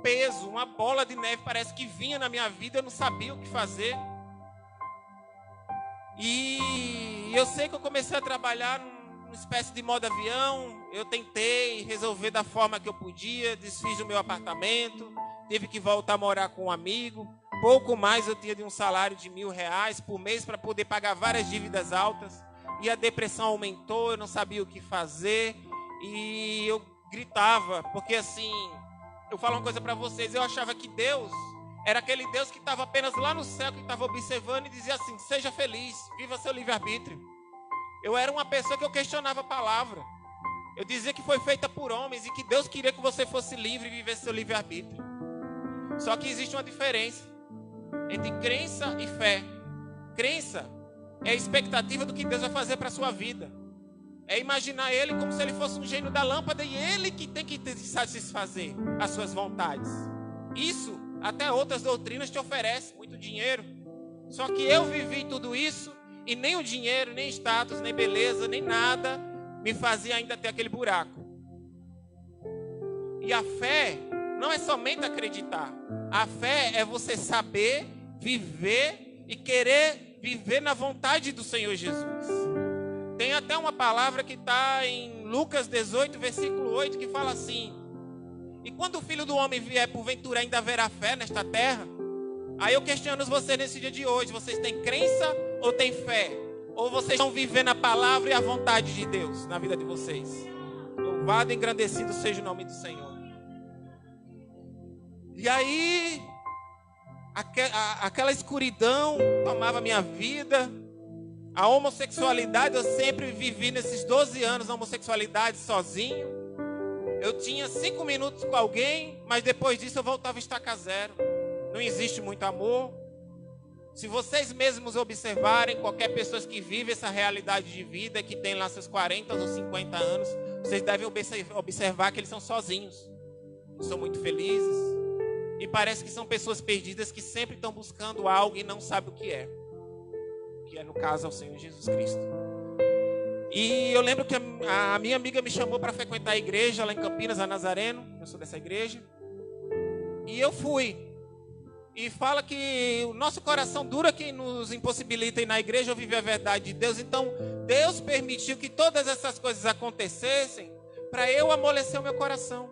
peso, uma bola de neve parece que vinha na minha vida, eu não sabia o que fazer. E eu sei que eu comecei a trabalhar numa espécie de modo avião. Eu tentei resolver da forma que eu podia, desfiz o meu apartamento, tive que voltar a morar com um amigo. Pouco mais eu tinha de um salário de R$1.000 por mês para poder pagar várias dívidas altas. E a depressão aumentou, eu não sabia o que fazer. E eu gritava, porque assim, eu falo uma coisa para vocês, eu achava que Deus era aquele Deus que estava apenas lá no céu, que estava observando e dizia assim: seja feliz, viva seu livre-arbítrio. Eu era uma pessoa que eu questionava a palavra. Eu dizia que foi feita por homens e que Deus queria que você fosse livre e vivesse seu livre-arbítrio. Só que existe uma diferença entre crença e fé. Crença é a expectativa do que Deus vai fazer para a sua vida. É imaginar Ele como se Ele fosse um gênio da lâmpada e Ele que tem que satisfazer as suas vontades. Isso, até outras doutrinas te oferecem muito dinheiro. Só que eu vivi tudo isso e nem o dinheiro, nem status, nem beleza, nem nada me fazia ainda ter aquele buraco. E a fé não é somente acreditar. A fé é você saber, viver e querer viver na vontade do Senhor Jesus. Tem até uma palavra que está em Lucas 18, versículo 8, que fala assim: e quando o Filho do Homem vier, porventura ainda haverá fé nesta terra? Aí eu questiono vocês nesse dia de hoje: vocês têm crença ou têm fé? Ou vocês estão vivendo a palavra e a vontade de Deus na vida de vocês? Louvado e engrandecido seja o nome do Senhor. E aí, aquela escuridão tomava minha vida. A homossexualidade, eu sempre vivi nesses 12 anos a homossexualidade sozinho. Eu tinha 5 minutos com alguém, mas depois disso eu voltava a estaca zero. Não existe muito amor. Se vocês mesmos observarem, qualquer pessoa que vive essa realidade de vida, que tem lá seus 40 ou 50 anos, vocês devem observar que eles são sozinhos. Não são muito felizes. E parece que são pessoas perdidas que sempre estão buscando algo e não sabem o que é. Que é, no caso, ao Senhor Jesus Cristo. E eu lembro que a minha amiga me chamou para frequentar a igreja lá em Campinas, a Nazareno. Eu sou dessa igreja. E eu fui. E fala que o nosso coração dura que nos impossibilita ir na igreja ou viver a verdade de Deus. Então, Deus permitiu que todas essas coisas acontecessem para eu amolecer o meu coração.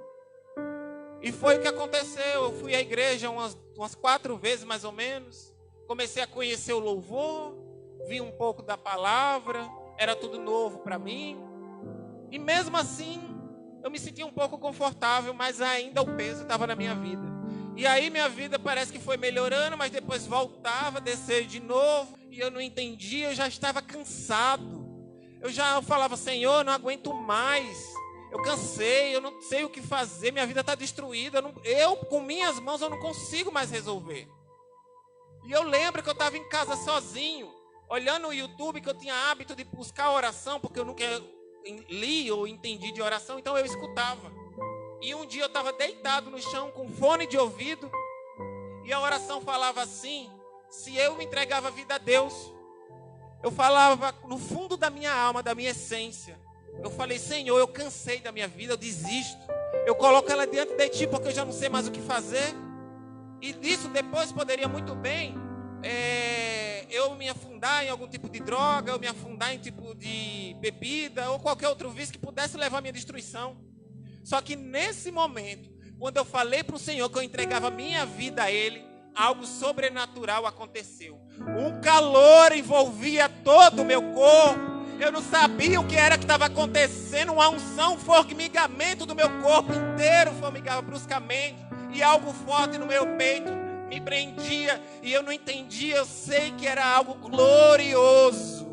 E foi o que aconteceu. Eu fui à igreja umas 4 vezes, mais ou menos. Comecei a conhecer o louvor. Vi um pouco da palavra. Era tudo novo para mim. E mesmo assim, eu me sentia um pouco confortável, mas ainda o peso estava na minha vida. E aí minha vida parece que foi melhorando, mas depois voltava a descer de novo. E eu não entendia, eu já estava cansado. Eu falava: Senhor, eu não aguento mais. Eu cansei, eu não sei o que fazer, minha vida está destruída. Eu, com minhas mãos, eu não consigo mais resolver. E eu lembro que eu estava em casa sozinho, olhando o YouTube, que eu tinha hábito de buscar oração, porque eu nunca li ou entendi de oração, então eu escutava. E um dia eu estava deitado no chão com fone de ouvido, e a oração falava assim: se eu me entregava a vida a Deus, eu falava no fundo da minha alma, da minha essência, eu falei: Senhor, eu cansei da minha vida, eu desisto, eu coloco ela diante de Ti, porque eu já não sei mais o que fazer. E disso depois poderia muito bem eu me afundar em algum tipo de droga, eu me afundar em tipo de bebida, ou qualquer outro vício que pudesse levar à minha destruição. Só que nesse momento, quando eu falei para o Senhor que eu entregava minha vida a Ele, algo sobrenatural aconteceu. Um calor envolvia todo o meu corpo. Eu não sabia o que era que estava acontecendo. Uma unção, um formigamento do meu corpo inteiro formigava bruscamente. E algo forte no meu peito me prendia. E eu não entendia. Eu sei que era algo glorioso,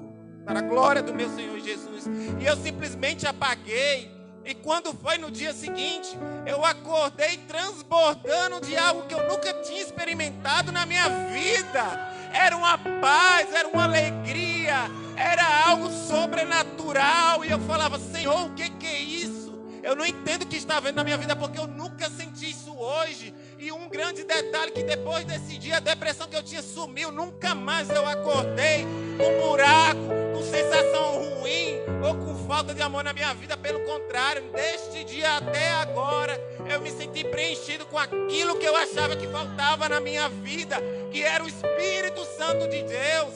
para a glória do meu Senhor Jesus. E eu simplesmente apaguei. E quando foi no dia seguinte, eu acordei transbordando de algo que eu nunca tinha experimentado na minha vida. Era uma paz, era uma alegria, era algo sobrenatural. E eu falava: Senhor, o que é isso? Eu não entendo o que está vendo na minha vida, porque eu nunca senti isso hoje. E um grande detalhe, que depois desse dia, a depressão que eu tinha sumiu. Nunca mais eu acordei com buraco, com sensação ruim ou com falta de amor na minha vida. Pelo contrário, deste dia até agora, Eu me senti preenchido com aquilo que eu achava que faltava na minha vida, que era o Espírito Santo de Deus,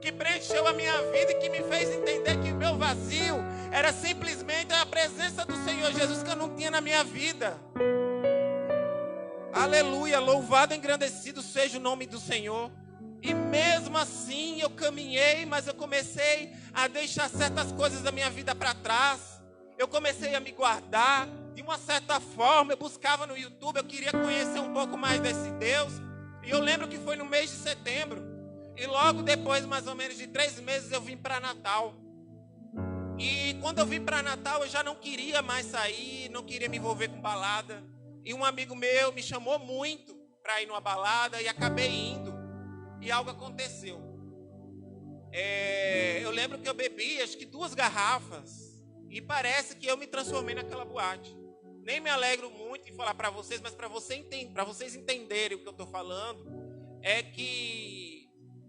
que preencheu a minha vida e que me fez entender que o meu vazio era simplesmente a presença do Senhor Jesus que eu não tinha na minha vida. Aleluia, louvado e engrandecido seja o nome do Senhor. E mesmo assim eu caminhei, mas eu comecei a deixar certas coisas da minha vida para trás. Eu comecei a me guardar. De uma certa forma, eu buscava no YouTube, eu queria conhecer um pouco mais desse Deus. E eu lembro que foi no mês de setembro. E logo depois, mais ou menos de 3 meses, eu vim para Natal. E quando eu vim para Natal, eu já não queria mais sair, não queria me envolver com balada. E um amigo meu me chamou muito para ir numa balada e acabei indo. E algo aconteceu. Eu lembro que eu bebi, acho que 2 garrafas. E parece que eu me transformei naquela boate. Nem me alegro muito em falar para vocês, mas para vocês entenderem o que eu estou falando, é que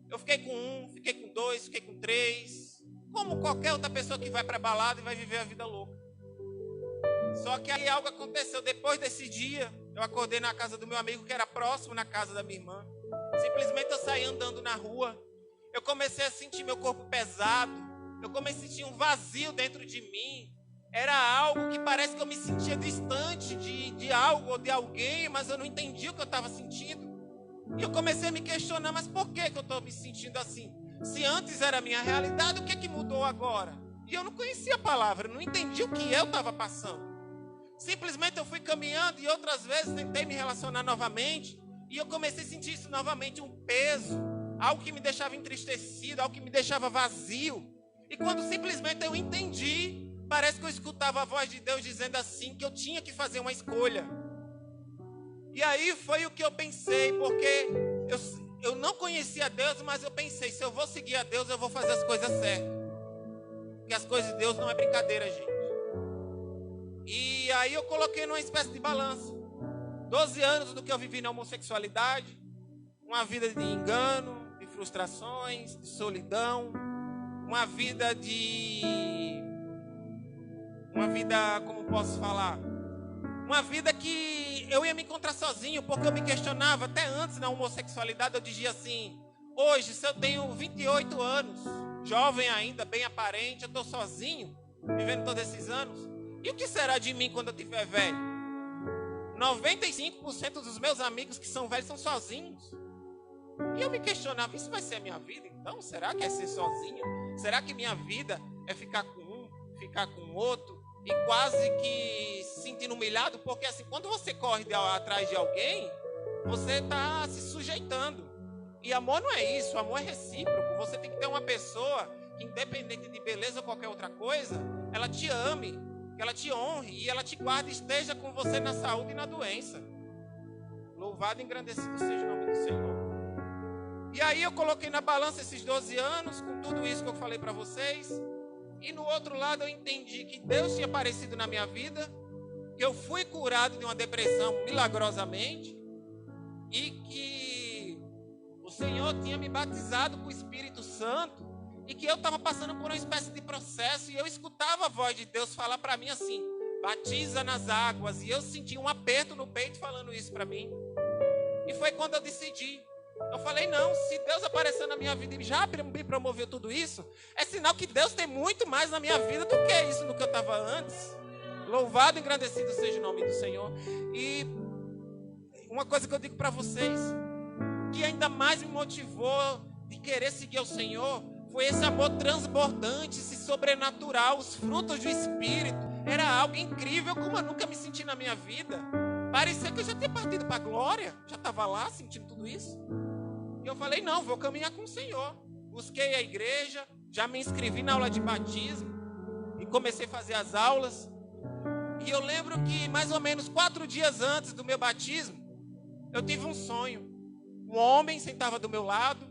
eu fiquei com 1, fiquei com 2, fiquei com 3. Como qualquer outra pessoa que vai para a balada e vai viver a vida louca. Só que aí algo aconteceu. Depois desse dia, eu acordei na casa do meu amigo, que era próximo na casa da minha irmã. Simplesmente eu saí andando na rua. Eu comecei a sentir meu corpo pesado. Eu comecei a sentir um vazio dentro de mim. Era algo que parece que eu me sentia distante de algo ou de alguém, mas eu não entendia o que eu estava sentindo. E eu comecei a me questionar, mas por que eu estou me sentindo assim? Se antes era a minha realidade, o que é que mudou agora? E eu não conhecia a palavra, eu não entendi o que eu estava passando. Simplesmente eu fui caminhando e outras vezes tentei me relacionar novamente. E eu comecei a sentir isso novamente, um peso. Algo que me deixava entristecido, algo que me deixava vazio. E quando simplesmente eu entendi, parece que eu escutava a voz de Deus dizendo assim, que eu tinha que fazer uma escolha. E aí foi o que eu pensei, porque eu não conhecia Deus, mas eu pensei, se eu vou seguir a Deus, eu vou fazer as coisas certas. Porque as coisas de Deus não é brincadeira, gente. E aí eu coloquei numa espécie de balança. 12 anos do que eu vivi na homossexualidade, uma vida de engano, de frustrações, de solidão, uma vida, como posso falar? Uma vida que eu ia me encontrar sozinho, porque eu me questionava, até antes na homossexualidade, eu dizia assim, hoje, se eu tenho 28 anos, jovem ainda, bem aparente, eu estou sozinho, vivendo todos esses anos, e o que será de mim quando eu estiver velho? 95% dos meus amigos que são velhos são sozinhos. E eu me questionava, isso vai ser a minha vida então? Será que é ser sozinho? Será que minha vida é ficar com um, ficar com outro? E quase que se sentindo humilhado, porque assim, quando você corre atrás de alguém, você está se sujeitando. E amor não é isso, amor é recíproco. Você tem que ter uma pessoa que, independente de beleza ou qualquer outra coisa, ela te ame, que ela te honre e ela te guarde e esteja com você na saúde e na doença. Louvado e engrandecido seja o nome do Senhor. E aí eu coloquei na balança esses 12 anos, com tudo isso que eu falei para vocês. E no outro lado eu entendi que Deus tinha aparecido na minha vida, que eu fui curado de uma depressão milagrosamente e que o Senhor tinha me batizado com o Espírito Santo e que eu estava passando por uma espécie de processo e eu escutava a voz de Deus falar para mim assim, batiza nas águas, e eu senti um aperto no peito falando isso para mim. E foi quando eu decidi. Eu falei, não, se Deus apareceu na minha vida e já me promoveu tudo isso, é sinal que Deus tem muito mais na minha vida do que isso no que eu estava antes. Louvado e engrandecido seja o nome do Senhor. E uma coisa que eu digo para vocês, que ainda mais me motivou de querer seguir o Senhor, foi esse amor transbordante, esse sobrenatural, os frutos do Espírito. Era algo incrível, como eu nunca me senti na minha vida. Parecia que eu já tinha partido para a glória, já estava lá sentindo tudo isso. E eu falei, não, vou caminhar com o Senhor. Busquei a igreja, já me inscrevi na aula de batismo e comecei a fazer as aulas. E eu lembro que mais ou menos 4 dias antes do meu batismo, eu tive um sonho. Um homem sentava do meu lado,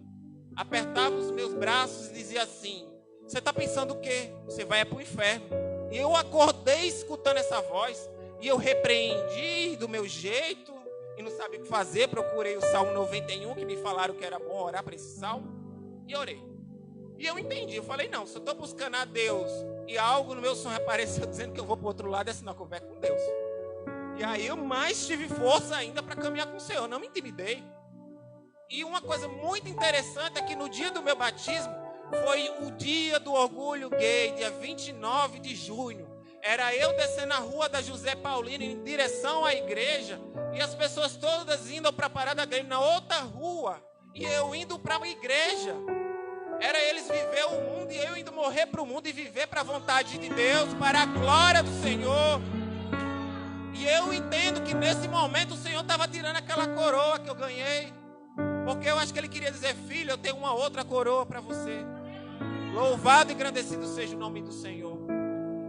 apertava os meus braços e dizia assim, você está pensando o quê? Você vai para o inferno. E eu acordei escutando essa voz e eu repreendi do meu jeito e não sabia o que fazer, procurei o Salmo 91, que me falaram que era bom orar para esse salmo, e orei. E eu entendi, eu falei, não, se eu estou buscando a Deus e algo no meu sonho apareceu dizendo que eu vou para o outro lado, é sinal que eu vou com Deus. E aí eu mais tive força ainda para caminhar com o Senhor, não me intimidei. E uma coisa muito interessante é que no dia do meu batismo, foi o dia do orgulho gay, dia 29 de junho. Era eu descendo a rua da José Paulino em direção à igreja, e as pessoas todas indo para a parada gay na outra rua, e eu indo para a igreja. Era eles viver o mundo e eu indo morrer para o mundo e viver para a vontade de Deus, para a glória do Senhor. E eu entendo que nesse momento o Senhor estava tirando aquela coroa que eu ganhei, porque eu acho que Ele queria dizer: filho, eu tenho uma outra coroa para você. Louvado e engrandecido seja o nome do Senhor.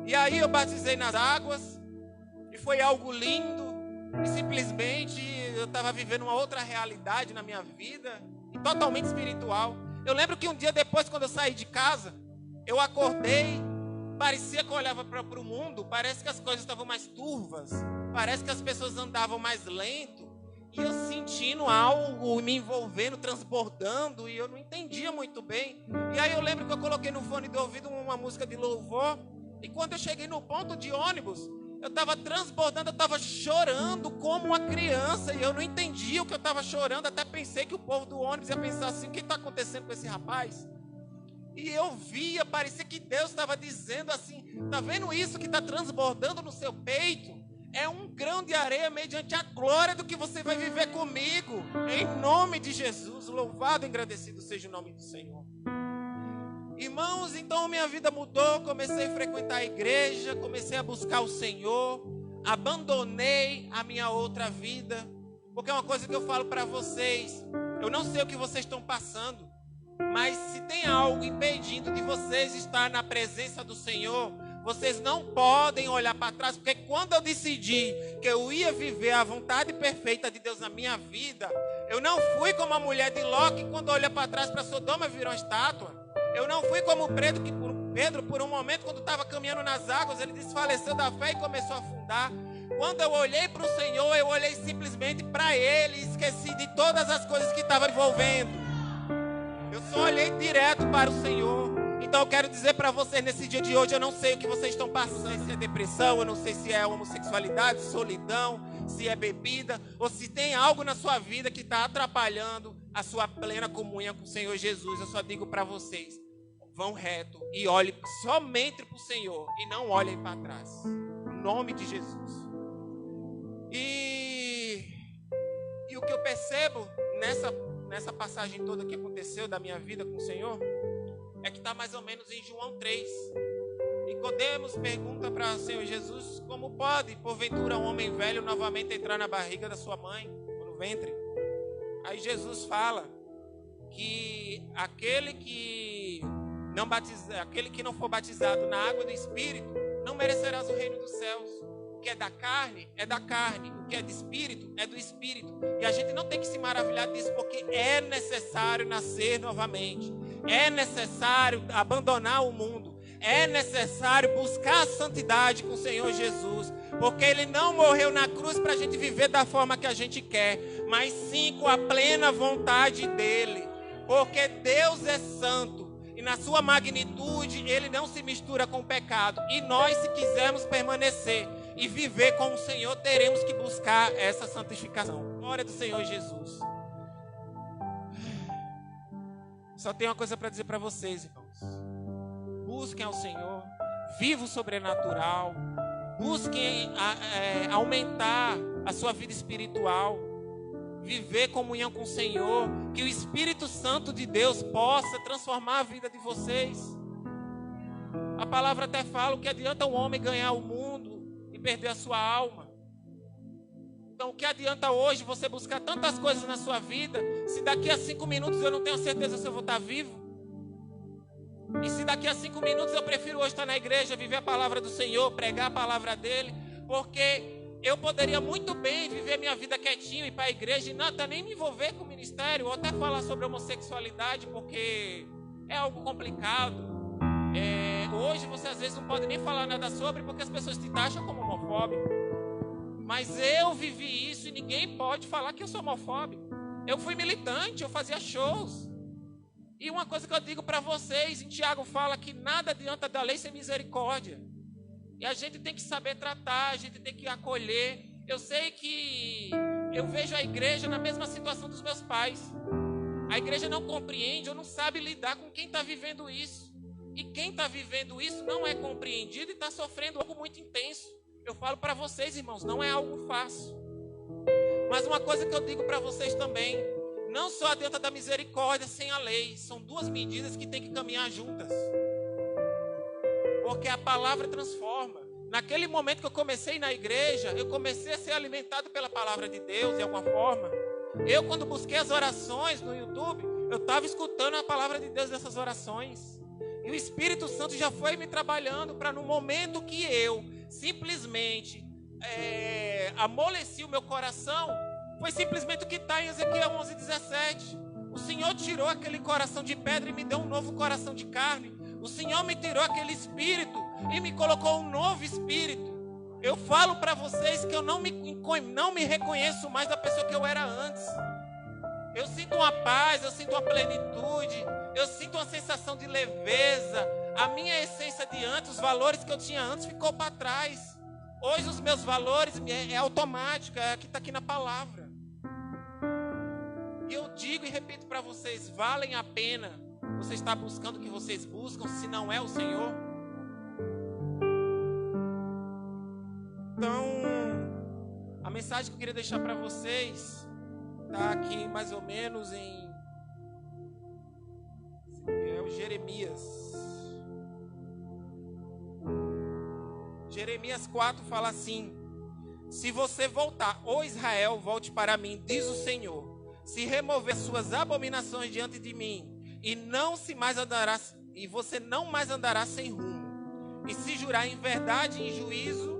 E aí eu batizei nas águas, e foi algo lindo, e simplesmente eu estava vivendo uma outra realidade na minha vida, e totalmente espiritual. Eu lembro que um dia depois, quando eu saí de casa, eu acordei, parecia que eu olhava para o mundo, parece que as coisas estavam mais turvas, parece que as pessoas andavam mais lento, e eu sentindo algo me envolvendo, transbordando, e eu não entendia muito bem. E aí eu lembro que eu coloquei no fone de ouvido uma música de louvor, e quando eu cheguei no ponto de ônibus, eu estava transbordando, eu estava chorando como uma criança, e eu não entendia o que eu estava chorando, até pensei que o povo do ônibus ia pensar assim: o que está acontecendo com esse rapaz? E eu via, parecia que Deus estava dizendo assim: está vendo isso que está transbordando no seu peito? É um grão de areia mediante a glória do que você vai viver comigo, em nome de Jesus. Louvado e agradecido seja o nome do Senhor. Irmãos, então minha vida mudou, comecei a frequentar a igreja, comecei a buscar o Senhor, abandonei a minha outra vida, porque é uma coisa que eu falo para vocês: eu não sei o que vocês estão passando, mas se tem algo impedindo de vocês estar na presença do Senhor, vocês não podem olhar para trás, porque quando eu decidi que eu ia viver a vontade perfeita de Deus na minha vida, eu não fui como a mulher de Ló, que quando olha para trás para Sodoma virou estátua. Eu não fui como Pedro, por um momento, quando estava caminhando nas águas, ele desfaleceu da fé e começou a afundar. Quando eu olhei para o Senhor, eu olhei simplesmente para Ele e esqueci de todas as coisas que estavam envolvendo. Eu só olhei direto para o Senhor. Então eu quero dizer para vocês nesse dia de hoje: eu não sei o que vocês estão passando, se é depressão, eu não sei se é homossexualidade, solidão, se é bebida, ou se tem algo na sua vida que está atrapalhando a sua plena comunhão com o Senhor Jesus. Eu só digo para vocês: vão reto e olhem somente para o Senhor e não olhem para trás, em nome de Jesus. E o que eu percebo nessa passagem toda que aconteceu da minha vida com o Senhor é que está mais ou menos em João 3. Nicodemos pergunta para o Senhor Jesus: como pode, porventura, um homem velho novamente entrar na barriga da sua mãe, ou no ventre? Aí Jesus fala que aquele que não for batizado na água do Espírito não merecerá o reino dos céus. O que é da carne, o que é do Espírito, é do Espírito. E a gente não tem que se maravilhar disso, porque é necessário nascer novamente. É necessário abandonar o mundo. É necessário buscar a santidade com o Senhor Jesus. Porque Ele não morreu na cruz para a gente viver da forma que a gente quer, mas sim com a plena vontade dEle. Porque Deus é santo. E na sua magnitude, Ele não se mistura com o pecado. E nós, se quisermos permanecer e viver com o Senhor, teremos que buscar essa santificação. Glória do Senhor Jesus. Só tenho uma coisa para dizer para vocês, irmãos. Busquem ao Senhor. Viva o sobrenatural. Busquem aumentar a sua vida espiritual. Viver comunhão com o Senhor. Que o Espírito Santo de Deus possa transformar a vida de vocês. A palavra até fala: o que adianta um homem ganhar o mundo e perder a sua alma? Então o que adianta hoje você buscar tantas coisas na sua vida, se daqui a 5 minutos eu não tenho certeza se eu vou estar vivo? E se daqui a 5 minutos eu prefiro hoje estar na igreja, viver a palavra do Senhor, pregar a palavra dEle, porque eu poderia muito bem viver minha vida quietinho, ir para a igreja e não até nem me envolver com o ministério, ou até falar sobre homossexualidade, porque é algo complicado. Hoje você às vezes não pode nem falar nada sobre, porque as pessoas te taxam como homofóbico. Mas eu vivi isso e ninguém pode falar que eu sou homofóbico. Eu fui militante, eu fazia shows. E uma coisa que eu digo para vocês, em Tiago fala que nada adianta da lei sem misericórdia. E a gente tem que saber tratar, a gente tem que acolher. Eu sei que eu vejo a igreja na mesma situação dos meus pais. A igreja não compreende ou não sabe lidar com quem está vivendo isso. E quem está vivendo isso não é compreendido e está sofrendo algo muito intenso. Eu falo para vocês, irmãos, não é algo fácil. Mas uma coisa que eu digo para vocês também, não só adianta da misericórdia sem a lei. São duas medidas que tem que caminhar juntas. Porque a palavra transforma. Naquele momento que eu comecei na igreja, eu comecei a ser alimentado pela palavra de Deus de alguma forma. Eu, quando busquei as orações no YouTube, eu estava escutando a palavra de Deus nessas orações. E o Espírito Santo já foi me trabalhando para no momento que eu simplesmente amoleci o meu coração, foi simplesmente o que está em Ezequiel 11:17. O Senhor tirou aquele coração de pedra e me deu um novo coração de carne. O Senhor me tirou aquele espírito e me colocou um novo espírito. Eu falo para vocês que eu não me reconheço mais da pessoa que eu era antes. Eu sinto uma paz, eu sinto uma plenitude, eu sinto uma sensação de leveza. A minha essência de antes, os valores que eu tinha antes ficou para trás. Hoje os meus valores é automático, é que está aqui na palavra. E eu digo e repito para vocês, valem a pena você estar buscando o que vocês buscam, se não é o Senhor? Então, a mensagem que eu queria deixar para vocês está aqui mais ou menos em Jeremias. Jeremias 4 fala assim: se você voltar, ó Israel, volte para mim, diz o Senhor, se remover suas abominações diante de mim, e você não mais andará sem rumo, e se jurar em verdade, em juízo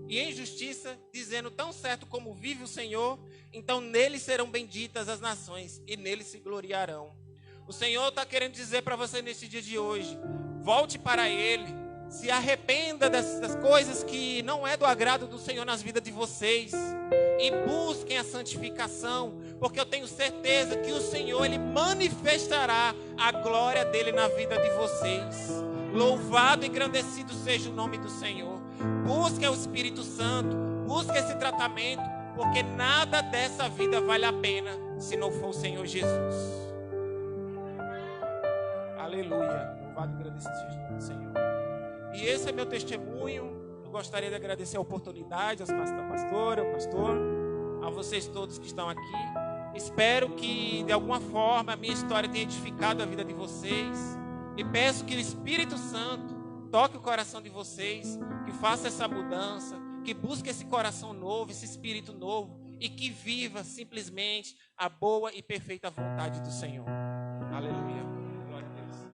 e em justiça, dizendo tão certo como vive o Senhor, então nele serão benditas as nações e nele se gloriarão. O Senhor está querendo dizer para você nesse dia de hoje, volte para Ele, se arrependa das coisas que não é do agrado do Senhor nas vidas de vocês, e busquem a santificação, porque eu tenho certeza que o Senhor, Ele manifestará a glória dEle na vida de vocês. Louvado e engrandecido seja o nome do Senhor. Busque o Espírito Santo, busque esse tratamento, porque nada dessa vida vale a pena se não for o Senhor Jesus. Aleluia. Louvado e agradecido seja o nome do Senhor. E esse é meu testemunho. Eu gostaria de agradecer a oportunidade à pastora, ao pastor, a vocês todos que estão aqui. Espero que de alguma forma a minha história tenha edificado a vida de vocês. E peço que o Espírito Santo toque o coração de vocês, que faça essa mudança, que busque esse coração novo, esse espírito novo, e que viva simplesmente a boa e perfeita vontade do Senhor.